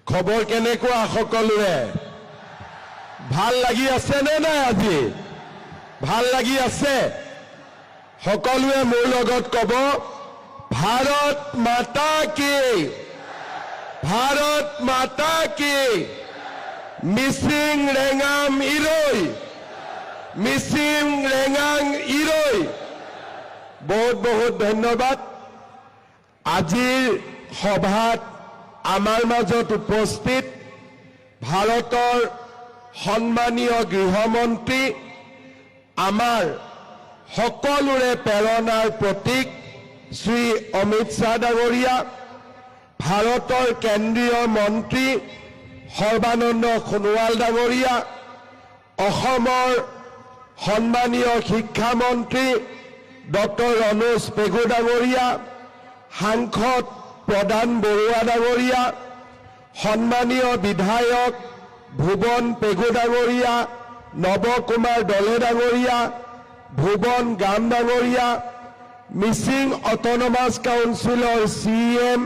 খবৰ কেনেকুৱা সকলোৰে ভাল লাগি আছে নে নাই আজি ভাল লাগি আছে সকলোৱে মোৰ লগত কব ভাৰত মাতা কি মিচিং ৰেঙাম ইৰৈ বহুত বহুত ধন্যবাদ আজিৰ সভাত আমাৰ মাজত উপস্থিত ভাৰতৰ সন্মানীয় গৃহমন্ত্ৰী আমাৰ সকলোৰে প্ৰেৰণাৰ প্ৰতীক শ্ৰী অমিত শাহ ডাঙৰীয়া ভাৰতৰ কেন্দ্ৰীয় মন্ত্ৰী সৰ্বানন্দ সোণোৱাল ডাঙৰীয়া অসমৰ সন্মানীয় শিক্ষামন্ত্ৰী ডক্টৰ ৰণোজ পেগু ডাঙৰীয়া সাংসদ প্ৰধান বৰুৱা ডাঙৰীয়া সন্মানীয় বিধায়ক ভুৱন পেগু ডাঙৰীয়া নৱকুমাৰ দলে ডাঙৰীয়া ভুৱন গাম ডাঙৰীয়া মিচিং অট'নমাছ কাউন্সিলৰ CM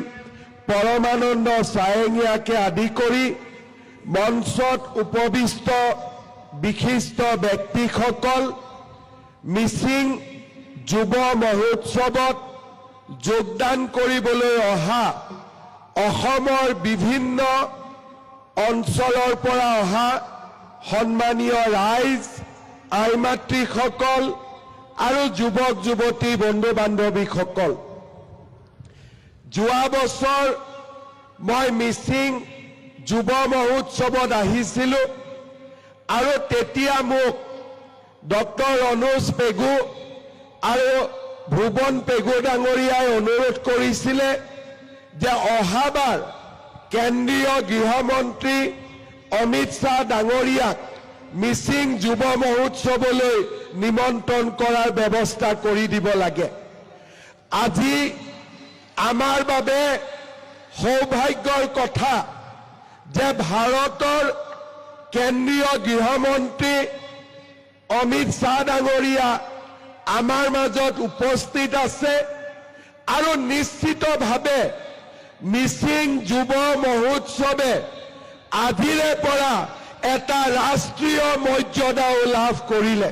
পৰমানন্দ চায়েঙিয়াকে আদি কৰি মঞ্চত উপবিষ্ট বিশিষ্ট ব্যক্তিসকল মিচিং যুৱ মহোৎসৱত যোগদান কৰিবলৈ অহা অসমৰ বিভিন্ন অঞ্চলৰ পৰা অহা সন্মানীয় ৰাইজ আই মাতৃসকল আৰু যুৱক যুৱতী বন্ধু বান্ধৱীসকল যোৱা বছৰ মই মিচিং যুৱ মহোৎসৱত আহিছিলো আৰু তেতিয়া মোক ডক্টৰ ৰণোজ পেগু আৰু ভুৱন পেগু ডাঙৰীয়াই অনুৰোধ কৰিছিলে যে অহাবাৰ কেন্দ্ৰীয় গৃহমন্ত্ৰী অমিত শাহ ডাঙৰীয়াক মিচিং যুৱ মহোৎসৱলৈ নিমন্ত্ৰণ কৰাৰ ব্যৱস্থা কৰি দিব লাগে আজি আমাৰ বাবে সৌভাগ্যৰ কথা যে ভাৰতৰ কেন্দ্ৰীয় গৃহমন্ত্ৰী অমিত শাহ ডাঙৰীয়া আমাৰ মাজত উপস্থিত আছে আৰু নিশ্চিতভাৱে মিচিং যুৱ মহোৎসৱে আজিৰে পৰা এটা ৰাষ্ট্ৰীয় মৰ্যাদাও লাভ কৰিলে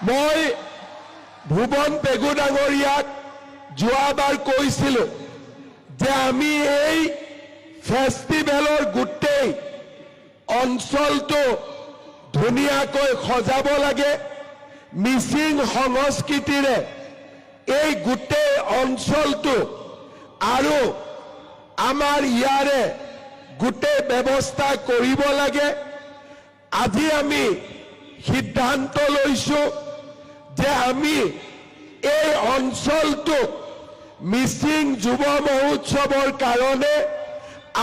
মই ভুৱন পেগু ডাঙৰীয়াক যোৱাবাৰ কৈছিলো যে আমি এই ফেষ্টিভেলৰ গোটেই অঞ্চলটো ধুনীয়াকৈ সজাব লাগে মিচিং সংস্কৃতিৰে এই গোটেই অঞ্চলটো আৰু আমাৰ ইয়াৰে গোটেই ব্যৱস্থা কৰিব লাগে আজি আমি সিদ্ধান্ত লৈছো যে আমি এই অঞ্চলটো মিচিং যুৱ মহোৎসৱৰ কাৰণে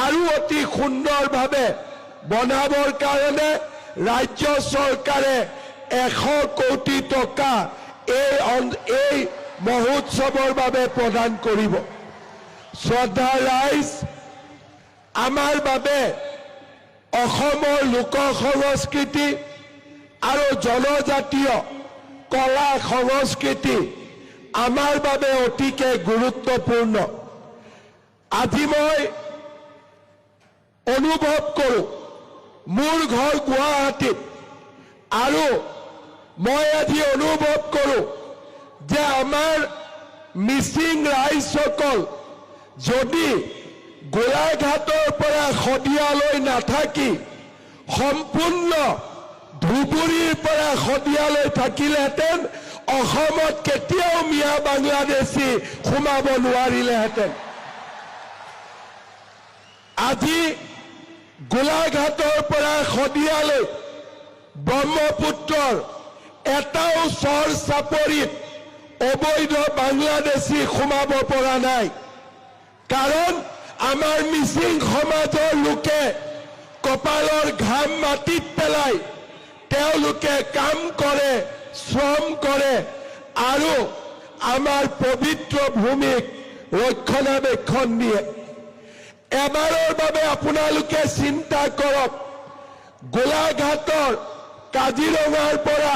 আৰু অতি সুন্দৰভাৱে বনাবৰ কাৰণে ৰাজ্য চৰকাৰে 100 কোটি টকা এই মহোৎসৱৰ বাবে প্ৰদান কৰিব শ্ৰদ্ধা ৰাইজ আমাৰ বাবে অসমৰ লোক সংস্কৃতি আৰু জনজাতীয় কলা সংস্কৃতি আমাৰ বাবে অতিকে গুৰুত্বপূৰ্ণ আজি মই অনুভৱ কৰো মোৰ ঘৰ গুৱাহাটীত আৰু মই আজি অনুভৱ কৰো যে আমাৰ মিচিং ৰাইজসকল যদি গোলাঘাটৰ পৰা শদিয়ালৈ নাথাকি সম্পূৰ্ণ ধুবুৰীৰ পৰা শদিয়ালৈ থাকিলেহেঁতেন অসমত কেতিয়াও মিয়া বাংলাদেশী সোমাব নোৱাৰিলেহেঁতেন আজি গোলাঘাটৰ পৰা শদিয়ালৈ ব্ৰহ্মপুত্ৰৰ এটাও চৰ চাপৰিত অবৈধ বাংলাদেশী সোমাব পৰা নাই কাৰণ আমাৰ মিচিং সমাজৰ লোকে কপালৰ ঘাম মাটিত পেলাই তেওঁলোকে কাম কৰে শ্ৰম কৰে আৰু আমাৰ পবিত্ৰ ভূমিক ৰক্ষণাবেক্ষণ দিয়ে এবাৰৰ বাবে আপোনালোকে চিন্তা কৰক গোলাঘাটৰ কাজিৰঙাৰ পৰা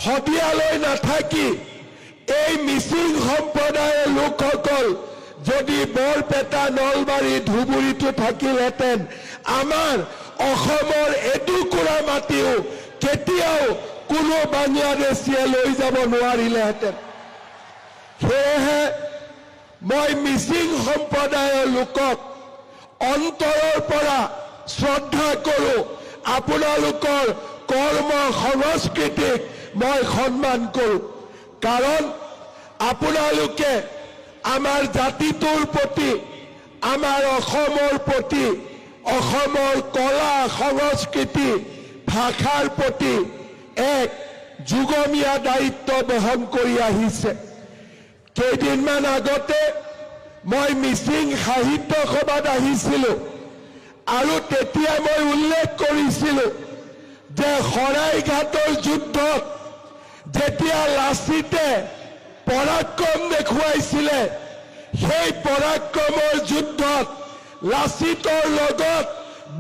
শদিয়ালৈ নাথাকি এই মিচিং সম্প্ৰদায়ৰ লোকসকল যদি বৰপেটা নলবাৰী ধুবুৰীটো থাকিলহেঁতেন আমাৰ অসমৰ এটুকুৰা মাটিও কেতিয়াও কোনো বাংলাদেশীয়ে লৈ যাব নোৱাৰিলেহেঁতেন। সেয়েহে মই মিচিং সম্প্ৰদায়ৰ লোকক অন্তৰৰ পৰা শ্ৰদ্ধা কৰোঁ। আপোনালোকৰ কৰ্ম সংস্কৃতিক মই সন্মান কৰোঁ, কাৰণ আপোনালোকে আমাৰ জাতিটোৰ প্ৰতি, আমাৰ অসমৰ প্ৰতি, অসমৰ কলা সংস্কৃতি ভাষাৰ প্ৰতি এক যুগমীয়া দায়িত্ব বহন কৰি আহিছে। কেইদিনমান আগতে মই মিচিং সাহিত্য সভাত আহিছিলোঁ আৰু তেতিয়া মই উল্লেখ কৰিছিলোঁ যে শৰাইঘাটৰ যুদ্ধত যেতিয়া লাচিতে পৰাক্ৰম দেখুৱাইছিলে, সেই পৰাক্ৰমৰ যুদ্ধত লাচিতৰ লগত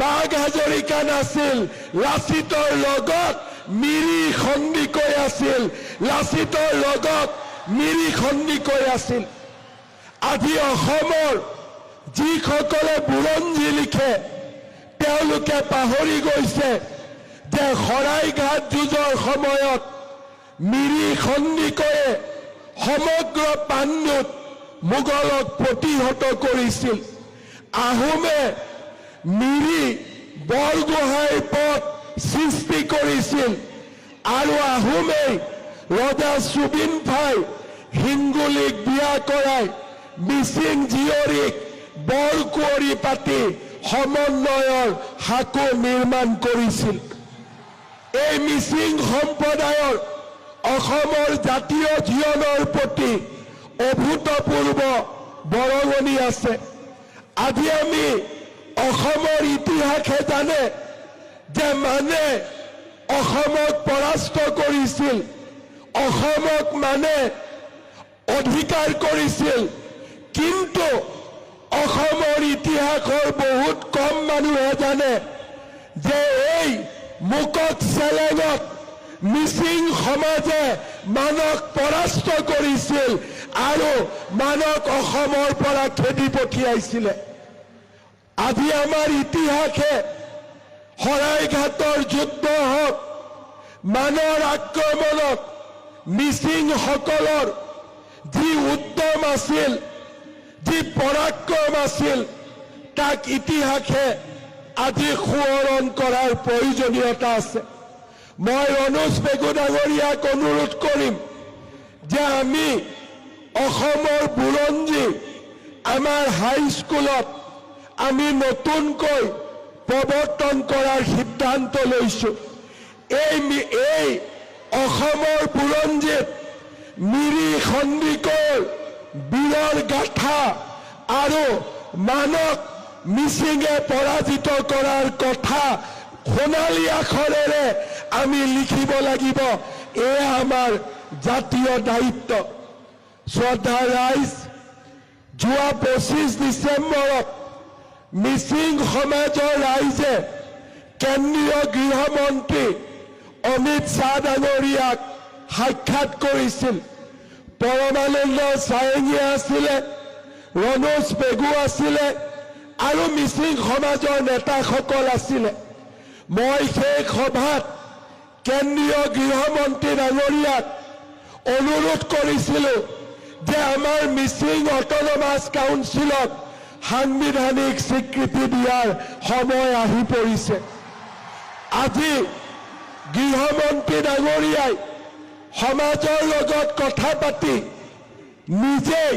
বাঘ হাজৰিকা নাছিল, লাচিতৰ লগত মিৰি সন্দিকৈ আছিল, লাচিতৰ লগত মিৰি সন্দিকৈ আছিল। আজি অসমৰ যিসকলে বুৰঞ্জী লিখে তেওঁলোকে পাহৰি গৈছে যে শৰাইঘাট যুঁজৰ সময়ত মিৰি সন্দিকৈয়ে সমগ্ৰ পাণ্ডুত মোগলক প্ৰতিহত কৰিছিল। আহোমে মিৰি বৰগোহাঁইৰ পথ সৃষ্টি কৰিছিল আৰু আহোমেই ৰজা সুবিনফাই হিংগুলীক বিয়া কৰাই মিচিং জীয়ৰীক বৰকুঁৱৰী পাতি সমন্বয়ৰ সাঁকো নিৰ্মাণ কৰিছিল। এই মিচিং সম্প্ৰদায়ৰ অসমৰ জাতীয় জীৱনৰ প্ৰতি অভূতপূৰ্ব বৰঙণি আছে। আজি আমি অসমৰ ইতিহাসে জানে যে মানে অসমক পৰাস্ত কৰিছিল, অসমক মানে অধিকাৰ কৰিছিল, কিন্তু অসমৰ ইতিহাসৰ বহুত কম মানুহে জানে যে এই মুকক চেলেঙত মিচিং সমাজে মানক পৰাস্ত কৰিছিল আৰু মানক অসমৰ পৰা খেদি পঠিয়াইছিলে। আজি আমাৰ ইতিহাসে শৰাইঘাটৰ যুদ্ধ হওক, মানৰ আক্ৰমণত মিচিংসকলৰ যি উদ্যম আছিল, যি পৰাক্ৰম আছিল, তাক ইতিহাসে আজি সোঁৱৰণ কৰাৰ প্ৰয়োজনীয়তা আছে। মই ৰণোজ পেগু ডাঙৰীয়াক অনুৰোধ কৰিম যে আমি অসমৰ বুৰঞ্জী আমাৰ হাইস্কুলত আমি নতুনকৈ প্ৰৱৰ্তন কৰাৰ সিদ্ধান্ত লৈছোঁ। এই অসমৰ বুৰঞ্জীত মিৰি সন্দিকৈৰ বীৰৰ গাথা আৰু মানক মিচিঙে পৰাজিত কৰাৰ কথা সোণালী আখৰেৰে আমি লিখিব লাগিব। এয়া আমাৰ জাতীয় দায়িত্ব। শ্ৰদ্ধা ৰাইজ, যোৱা 25 ডিচেম্বৰত মিচিং সমাজৰ ৰাইজে কেন্দ্ৰীয় গৃহমন্ত্ৰী অমিত শ্বাহ ডাঙৰীয়াক সাক্ষাৎ কৰিছিল। পৰমানন্দ চায়েঙে আছিলে, ৰণোজ পেগু আছিলে আৰু মিচিং সমাজৰ নেতাসকল আছিলে। মই সেই সভাত কেন্দ্ৰীয় গৃহমন্ত্ৰী ডাঙৰীয়াক অনুৰোধ কৰিছিলোঁ যে আমাৰ মিচিং অট'নমাছ কাউন্সিলক সাংবিধানিক স্বীকৃতি দিয়াৰ সময় আহি পৰিছে। আজি গৃহমন্ত্ৰী ডাঙৰীয়াই সমাজৰ লগত কথা পাতি নিজেই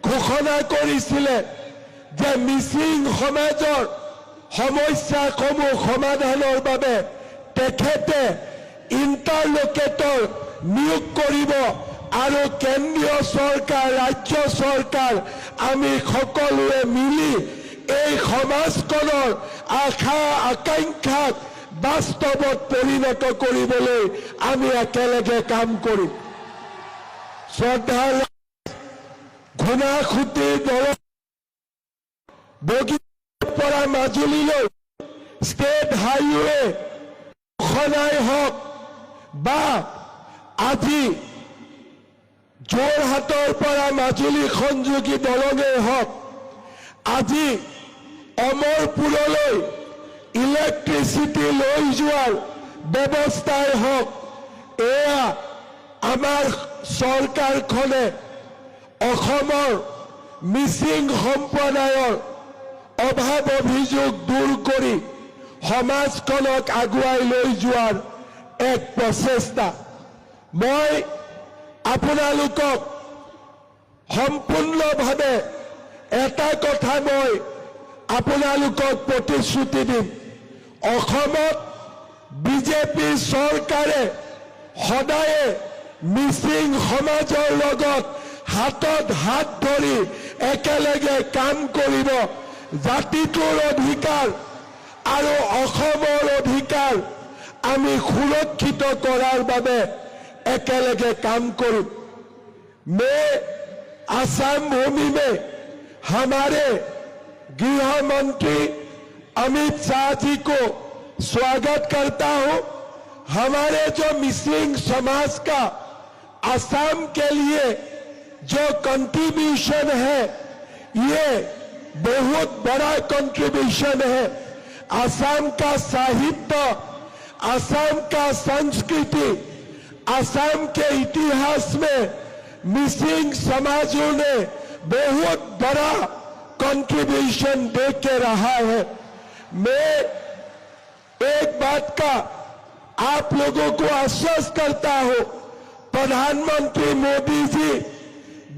ঘোষণা কৰিছিলে যে মিচিং সমাজৰ সমস্যাসমূহ সমাধানৰ বাবে তেখেতে ইণ্টাৰলকেটৰ নিয়োগ কৰিব আৰু কেন্দ্ৰীয় চৰকাৰ, ৰাজ্য চৰকাৰ আমি সকলোৱে মিলি এই সমাজখনৰ আশা আকাংক্ষাক বাস্তৱত পৰিণত কৰিবলৈ আমি একেলগে কাম কৰিম। শ্ৰদ্ধা ঘুনাসুতিৰ দলত বগীৰ পৰা মাজুলীলৈ ষ্টেট হাইৱে খনাই হওক বা আজি যোৰহাটৰ পৰা মাজুলী সংযোগী দলঙেই হওক, আজি অমৰপুৰলৈ ইলেক্ট্ৰিচিটি লৈ যোৱাৰ ব্যৱস্থাই হওক, এয়া আমাৰ চৰকাৰখনে অসমৰ মিচিং সম্প্ৰদায়ৰ অভাৱ অভিযোগ দূৰ কৰি সমাজখনক আগুৱাই লৈ যোৱাৰ এক প্ৰচেষ্টা। মই আপোনালোকক সম্পূৰ্ণভাৱে এটা কথা মই আপোনালোকক প্ৰতিশ্ৰুতি দিম, অসমত বিজেপি চৰকাৰে সদায়ে মিচিং সমাজৰ লগত হাতত হাত ধৰি একেলগে কাম কৰিব। জাতিটোৰ অধিকাৰ আৰু অসমৰ অধিকাৰ আমি সুৰক্ষিত কৰাৰ বাবে একেলগে কাম কৰিম। मैं आसाम भूमि में हमारे गृह मंत्री अमित शाह जी को स्वागत करता हूं। हमारे जो मिसिंग समाज का आसाम के लिए जो कंट्रीब्यूशन है, ये बहुत बड़ा कंट्रीब्यूशन है। आसाम का साहित्य, आसाम का संस्कृति, आसाम के इतिहास में मिसिंग समाजों ने बहुत बड़ा कंट्रीब्यूशन दे के रहा है। मैं एक बात का आप लोगों को आश्वस्त करता हूं, प्रधानमंत्री मोदी जी,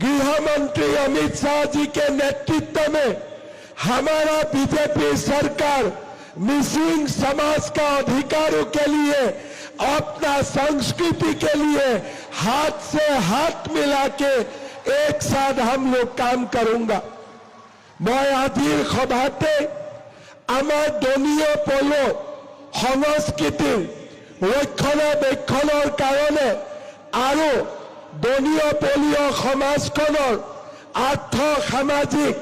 गृह मंत्री अमित शाह जी के नेतृत्व में हमारा बीजेपी सरकार मिसिंग समाज का अधिकारों के लिए, अपना संस्कृति के लिए हाथ से हाथ मिला के एक साथ हम लोग काम करूंगा। मैं आजिर सभाते आमार दलीय पलो संस्कृति रक्षणाबेक्षणर कारणे आरो दलीय पलीय समाजखনৰ आर्थ सामाजिक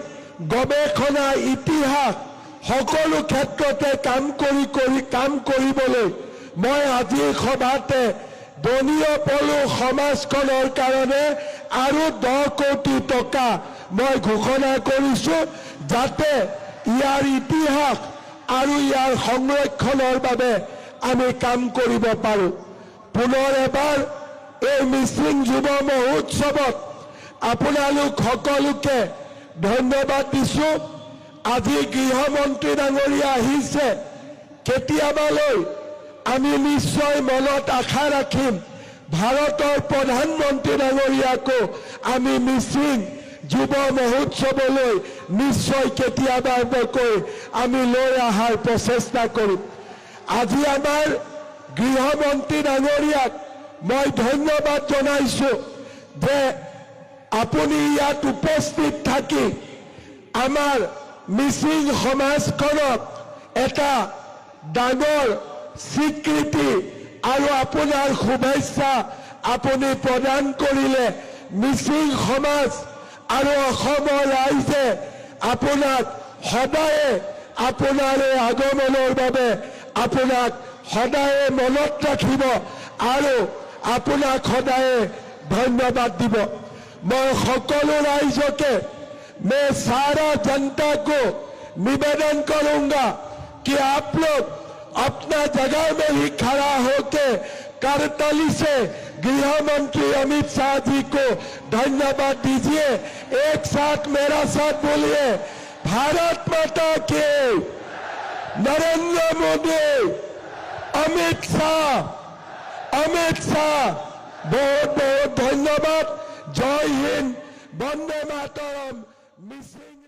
गवेषणा इतिहास সকলো ক্ষেত্ৰতে কাম কৰিবলৈ মই আজিৰ সভাতে দলীয় পলু সমাজখনৰ কাৰণে আৰু 10 কোটি টকা মই ঘোষণা কৰিছো, যাতে ইয়াৰ ইতিহাস আৰু ইয়াৰ সংৰক্ষণৰ বাবে আমি কাম কৰিব পাৰো। পুনৰ এবাৰ এই মিচিং যুৱ মহোৎসৱত আপোনালোক সকলোকে ধন্যবাদ দিছো। আজি গৃহমন্ত্ৰী ডাঙৰীয়া আহিছে, কেতিয়াবালৈ আমি নিশ্চয় মনত আশা ৰাখিম ভাৰতৰ প্ৰধানমন্ত্ৰী ডাঙৰীয়াকো আমি মিচিং যুৱ মহোৎসৱলৈ নিশ্চয় কেতিয়াবাকৈ আমি লৈ অহাৰ প্ৰচেষ্টা কৰিম। আজি আমাৰ গৃহমন্ত্ৰী ডাঙৰীয়াক মই ধন্যবাদ জনাইছো যে আপুনি ইয়াত উপস্থিত থাকি আমাৰ মিচিং সমাজখনক এটা ডাঙৰ স্বীকৃতি আৰু আপোনাৰ শুভেচ্ছা আপুনি প্ৰদান কৰিলে। মিচিং সমাজ আৰু অসমৰ ৰাইজে আপোনাক সদায়ে আপোনাৰ এই আগমনৰ বাবে আপোনাক সদায়ে মনত ৰাখিব আৰু আপোনাক সদায়ে ধন্যবাদ দিব। मैं সকলো राइजों मैं सारा जनता को निवेदन करूंगा कि आप लोग अपना जगह में ही खड़ा होके करताली से गृह मंत्री अमित शाह जी को धन्यवाद दीजिए। एक साथ मेरा साथ बोलिए, भारत माता के, नरेंद्र मोदी, अमित शाह। बहुत बहुत धन्यवाद। जय हिंद, वंदे मातरम। मिसिंग